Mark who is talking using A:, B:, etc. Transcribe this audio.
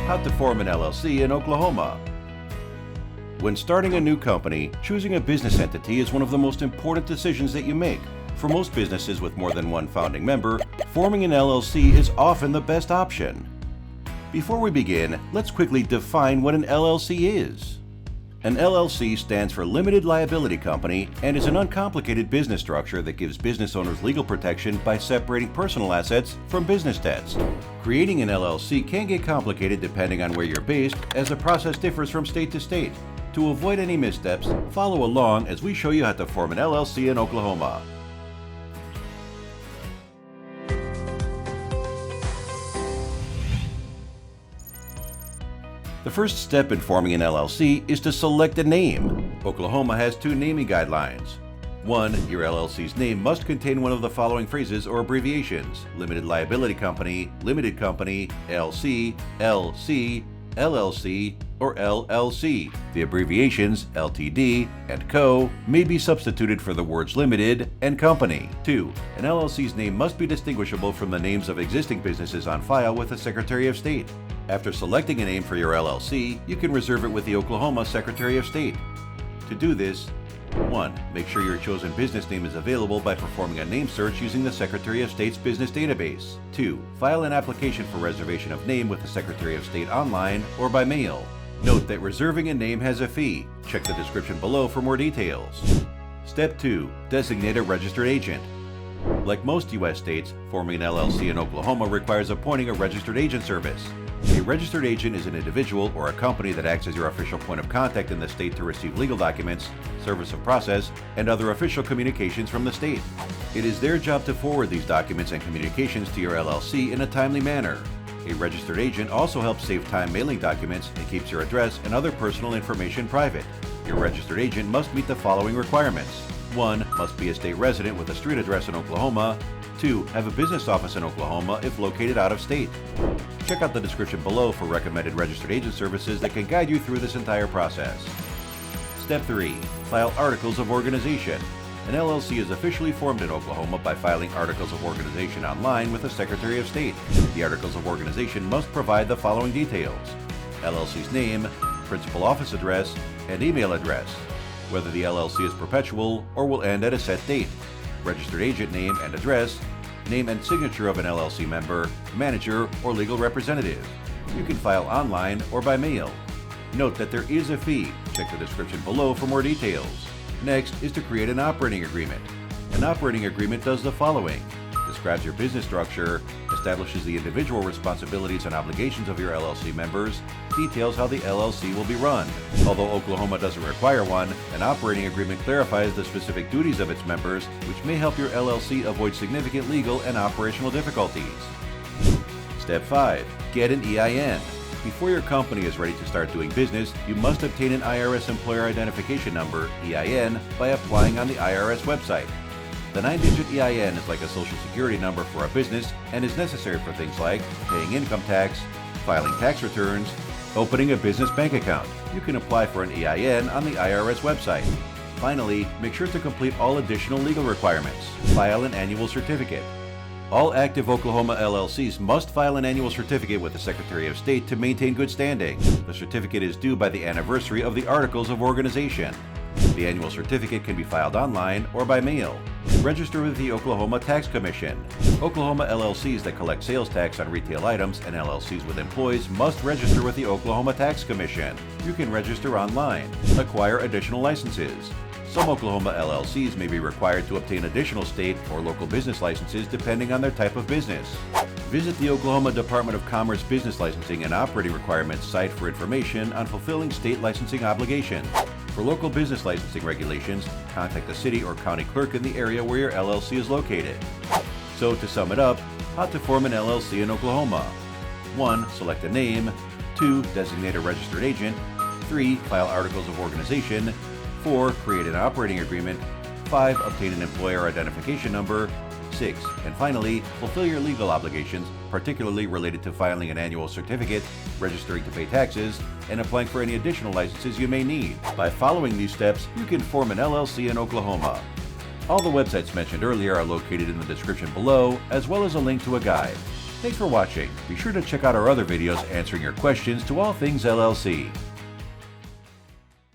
A: How to form an LLC in Oklahoma. When starting a new company, choosing a business entity is one of the most important decisions that you make. For most businesses with more than one founding member, forming an LLC is often the best option. Before we begin, let's quickly define what an LLC is. An LLC stands for Limited Liability Company and is an uncomplicated business structure that gives business owners legal protection by separating personal assets from business debts. Creating an LLC can get complicated depending on where you're based, as the process differs from state to state. To avoid any missteps, follow along as we show you how to form an LLC in Oklahoma. The first step in forming an LLC is to select a name. Oklahoma has two naming guidelines. 1. Your LLC's name must contain one of the following phrases or abbreviations: Limited Liability Company, Limited Company, LC, LC, LLC, or LLC. The abbreviations LTD and Co. may be substituted for the words Limited and Company. 2. An LLC's name must be distinguishable from the names of existing businesses on file with the Secretary of State. After selecting a name for your LLC, you can reserve it with the Oklahoma Secretary of State. To do this, 1. Make sure your chosen business name is available by performing a name search using the Secretary of State's business database. 2. File an application for reservation of name with the Secretary of State online or by mail. Note that reserving a name has a fee. Check the description below for more details. Step 2. Designate a registered agent. Like most U.S. states, forming an LLC in Oklahoma requires appointing a registered agent service. A registered agent is an individual or a company that acts as your official point of contact in the state to receive legal documents, service of process, and other official communications from the state. It is their job to forward these documents and communications to your LLC in a timely manner. A registered agent also helps save time mailing documents and keeps your address and other personal information private. Your registered agent must meet the following requirements. 1. Must be a state resident with a street address in Oklahoma. 2. Have a business office in Oklahoma if located out of state. Check out the description below for recommended registered agent services that can guide you through this entire process. Step 3. File Articles of Organization. An LLC is officially formed in Oklahoma by filing Articles of Organization online with the Secretary of State. The Articles of Organization must provide the following details: LLC's name, principal office address, and email address, whether the LLC is perpetual or will end at a set date, registered agent name and address, name and signature of an LLC member, manager, or legal representative. You can file online or by mail. Note that there is a fee. Check the description below for more details. Next is to create an operating agreement. An operating agreement does the following: describes your business structure, establishes the individual responsibilities and obligations of your LLC members, details how the LLC will be run. Although Oklahoma doesn't require one, an operating agreement clarifies the specific duties of its members, which may help your LLC avoid significant legal and operational difficulties. Step 5. Get an EIN. Before your company is ready to start doing business, you must obtain an IRS Employer Identification Number, EIN, by applying on the IRS website. The 9-digit EIN is like a social security number for a business and is necessary for things like paying income tax, filing tax returns, opening a business bank account. You can apply for an EIN on the IRS website. Finally, make sure to complete all additional legal requirements. File an annual certificate. All active Oklahoma LLCs must file an annual certificate with the Secretary of State to maintain good standing. The certificate is due by the anniversary of the Articles of Organization. The annual certificate can be filed online or by mail. Register with the Oklahoma Tax Commission. Oklahoma LLCs that collect sales tax on retail items and LLCs with employees must register with the Oklahoma Tax Commission. You can register online. Acquire additional licenses. Some Oklahoma LLCs may be required to obtain additional state or local business licenses depending on their type of business. Visit the Oklahoma Department of Commerce Business Licensing and Operating Requirements site for information on fulfilling state licensing obligations. For local business licensing regulations, contact the city or county clerk in the area where your LLC is located. So to sum it up, how to form an LLC in Oklahoma. 1. Select a name. 2. Designate a registered agent. 3. File Articles of Organization. 4. Create an operating agreement. 5. Obtain an employer identification number. 6. And finally, fulfill your legal obligations, particularly related to filing an annual certificate, registering to pay taxes, and applying for any additional licenses you may need. By following these steps, you can form an LLC in Oklahoma. All the websites mentioned earlier are located in the description below, as well as a link to a guide. Thanks for watching. Be sure to check out our other videos answering your questions to all things LLC.